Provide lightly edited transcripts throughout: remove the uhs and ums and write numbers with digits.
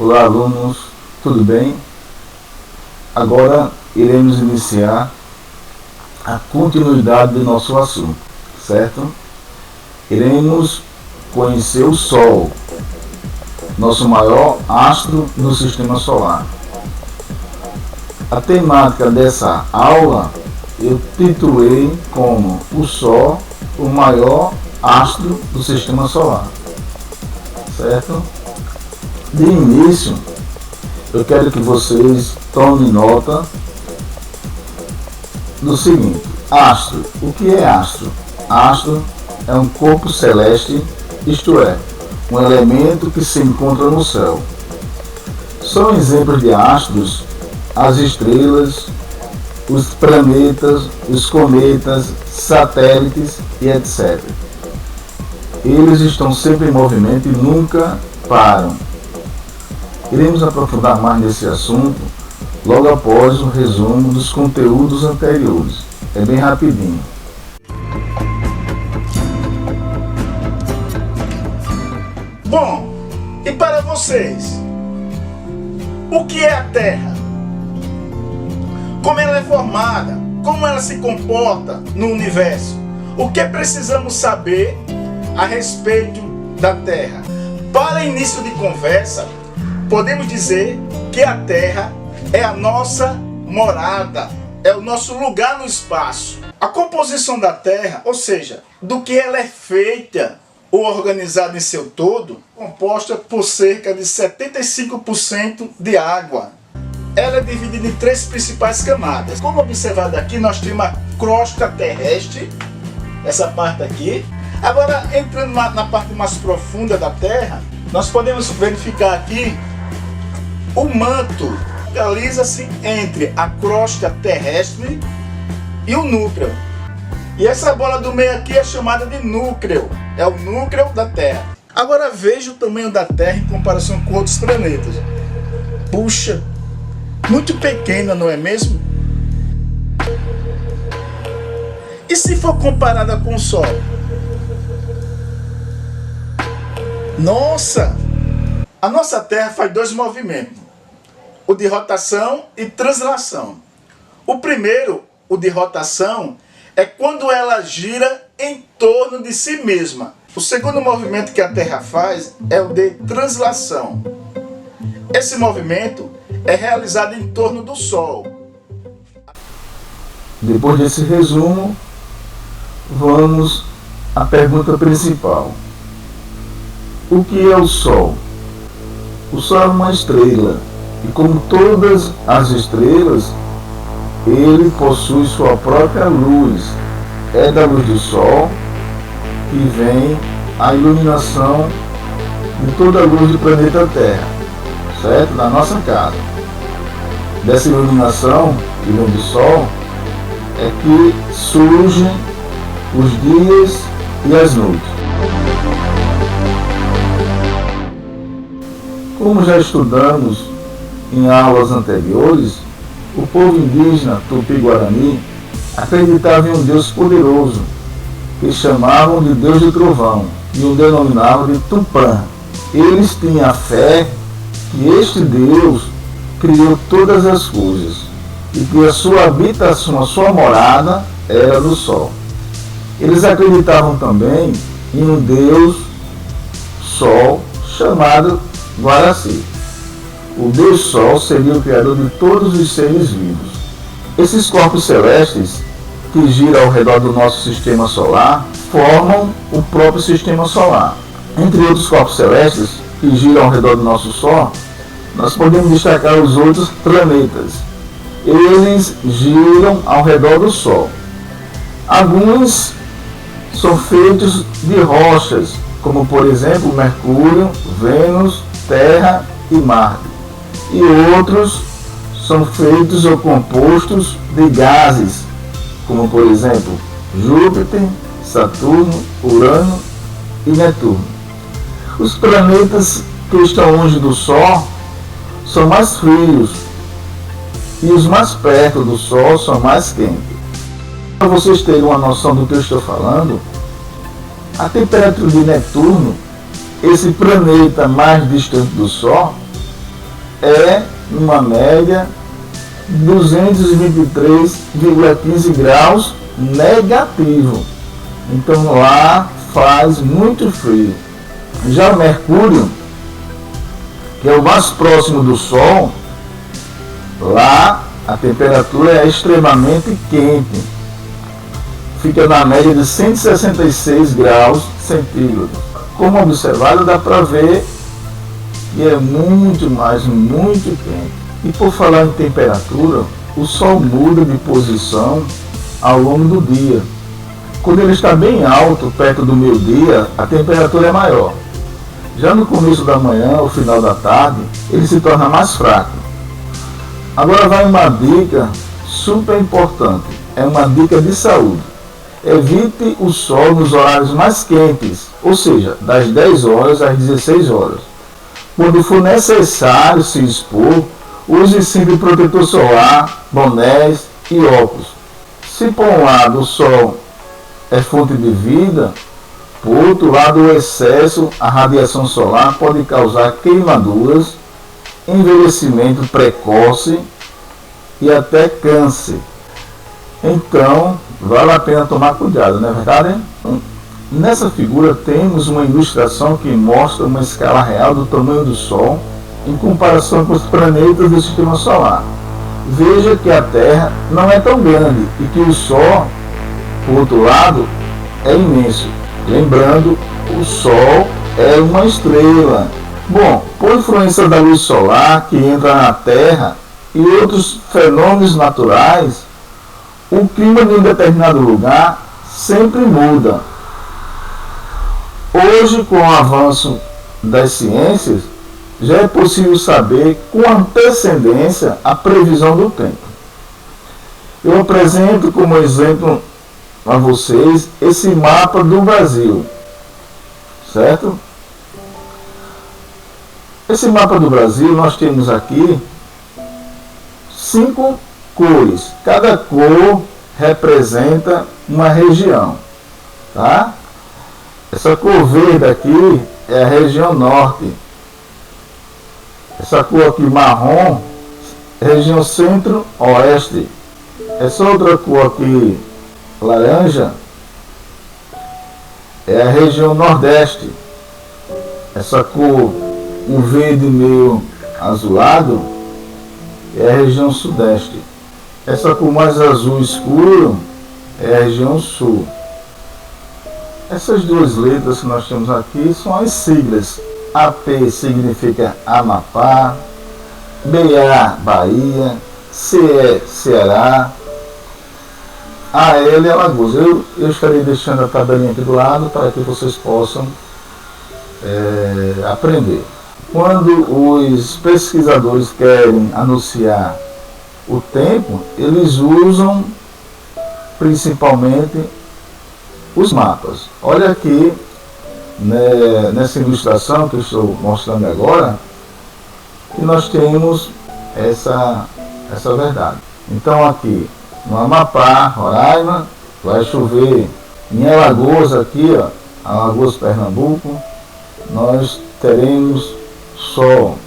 Olá, alunos, tudo bem? Agora iremos iniciar a continuidade do nosso assunto, certo? Iremos conhecer o Sol, nosso maior astro no Sistema Solar. A temática dessa aula eu titulei como o Sol, o maior astro do Sistema Solar, certo? De início, eu quero que vocês tomem nota do seguinte: astro. O que é astro? Astro é um corpo celeste, isto é, um elemento que se encontra no céu. São exemplos de astros as estrelas, os planetas, os cometas, satélites e etc. Eles estão sempre em movimento e nunca param. Iremos aprofundar mais nesse assunto logo após o resumo dos conteúdos anteriores. É bem rapidinho. Bom, e para vocês, o que é a Terra? Como ela é formada? Como ela se comporta no universo? O que precisamos saber a respeito da Terra? Para início de conversa, podemos dizer que a Terra é a nossa morada, é o nosso lugar no espaço. A composição da Terra, ou seja, do que ela é feita ou organizada em seu todo, composta por cerca de 75% de água. Ela é dividida em três principais camadas. Como observado aqui, nós temos a crosta terrestre, essa parte aqui. Agora, entrando na parte mais profunda da Terra, nós podemos verificar aqui o manto, localiza-se entre a crosta terrestre e o núcleo. E essa bola do meio aqui é chamada de núcleo, é o núcleo da Terra. Agora veja o tamanho da Terra em comparação com outros planetas. Puxa, muito pequena, não é mesmo? E se for comparada com o Sol? Nossa! A nossa Terra faz dois movimentos, o de rotação e translação. O primeiro, o de rotação, é quando ela gira em torno de si mesma. O segundo movimento que a Terra faz é o de translação. Esse movimento é realizado em torno do Sol. Depois desse resumo, vamos à pergunta principal. O que é o Sol? O Sol é uma estrela, e como todas as estrelas, ele possui sua própria luz. É da luz do Sol que vem a iluminação de toda a luz do planeta Terra, certo? Na nossa casa. Dessa iluminação que vem do Sol é que surgem os dias e as noites. Como já estudamos em aulas anteriores, o povo indígena Tupi-Guarani acreditava em um Deus poderoso, que chamavam de Deus do Trovão, e o denominavam de Tupã. Eles tinham a fé que este Deus criou todas as coisas, e que a sua habitação, a sua morada, era no Sol. Eles acreditavam também em um Deus Sol, chamado Guaraci. O Deus Sol seria o criador de todos os seres vivos. Esses corpos celestes que giram ao redor do nosso sistema solar formam o próprio sistema solar. Entre outros corpos celestes que giram ao redor do nosso Sol, nós podemos destacar os outros planetas. Eles giram ao redor do Sol. Alguns são feitos de rochas, como por exemplo Mercúrio, Vênus, Terra e Marte. E outros são feitos ou compostos de gases, como por exemplo Júpiter, Saturno, Urano e Netuno. Os planetas que estão longe do Sol são mais frios e os mais perto do Sol são mais quentes. Para vocês terem uma noção do que eu estou falando, a temperatura de Netuno, esse planeta mais distante do Sol, é, numa média, 223,15 graus negativo. Então lá faz muito frio. Já o Mercúrio, que é o mais próximo do Sol, lá a temperatura é extremamente quente. Fica na média de 166 graus centígrados. Como observado, dá para ver que é muito, mas muito quente. E por falar em temperatura, o Sol muda de posição ao longo do dia. Quando ele está bem alto, perto do meio-dia, a temperatura é maior. Já no começo da manhã ou final da tarde, ele se torna mais fraco. Agora vai uma dica super importante, é uma dica de saúde. Evite o sol nos horários mais quentes, ou seja, das 10 horas às 16 horas. Quando for necessário se expor, use sempre protetor solar, bonés e óculos. Se por um lado o sol é fonte de vida, por outro lado o excesso, a radiação solar pode causar queimaduras, envelhecimento precoce e até câncer. Então, vale a pena tomar cuidado, não é verdade? Nessa figura temos uma ilustração que mostra uma escala real do tamanho do Sol em comparação com os planetas do Sistema Solar. Veja que a Terra não é tão grande e que o Sol, por outro lado, é imenso. Lembrando, o Sol é uma estrela. Bom, por influência da luz solar que entra na Terra e outros fenômenos naturais, o clima de um determinado lugar sempre muda. Hoje, com o avanço das ciências, já é possível saber com antecedência a previsão do tempo. Eu apresento como exemplo a vocês esse mapa do Brasil, certo? Esse mapa do Brasil, nós temos aqui 5 cores. Cada cor representa uma região, tá? Essa cor verde aqui é a região norte. Essa cor aqui marrom, região centro-oeste. Essa outra cor aqui laranja é a região nordeste. Essa cor, um verde meio azulado, é a região sudeste. Essa cor mais azul escuro é a região sul. Essas duas letras que nós temos aqui são as siglas. AP significa Amapá, BA Bahia, CE Ceará, AL Alagoas. Eu estarei deixando a tabelinha aqui do lado para que vocês possam aprender. Quando os pesquisadores querem anunciar o tempo, eles usam principalmente os mapas. Olha aqui, né, nessa ilustração que eu estou mostrando agora, que nós temos essa verdade. Então aqui no Amapá, Roraima, vai chover. Em Alagoas aqui, ó, Alagoas, Pernambuco, nós teremos sol.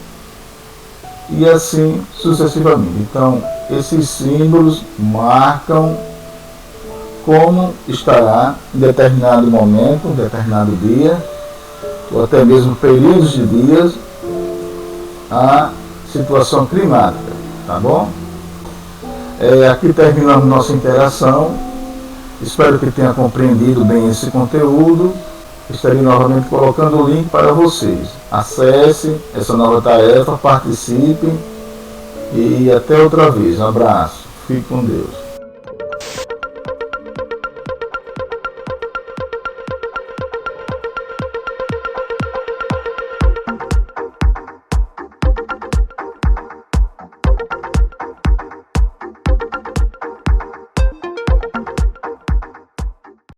E assim sucessivamente. Então, esses símbolos marcam como estará em determinado momento, em determinado dia, ou até mesmo períodos de dias, a situação climática, tá bom? Aqui terminamos nossa interação. Espero que tenha compreendido bem esse conteúdo. Estarei novamente colocando o link para vocês. Acesse essa nova tarefa, participe e até outra vez. Um abraço. Fique com Deus.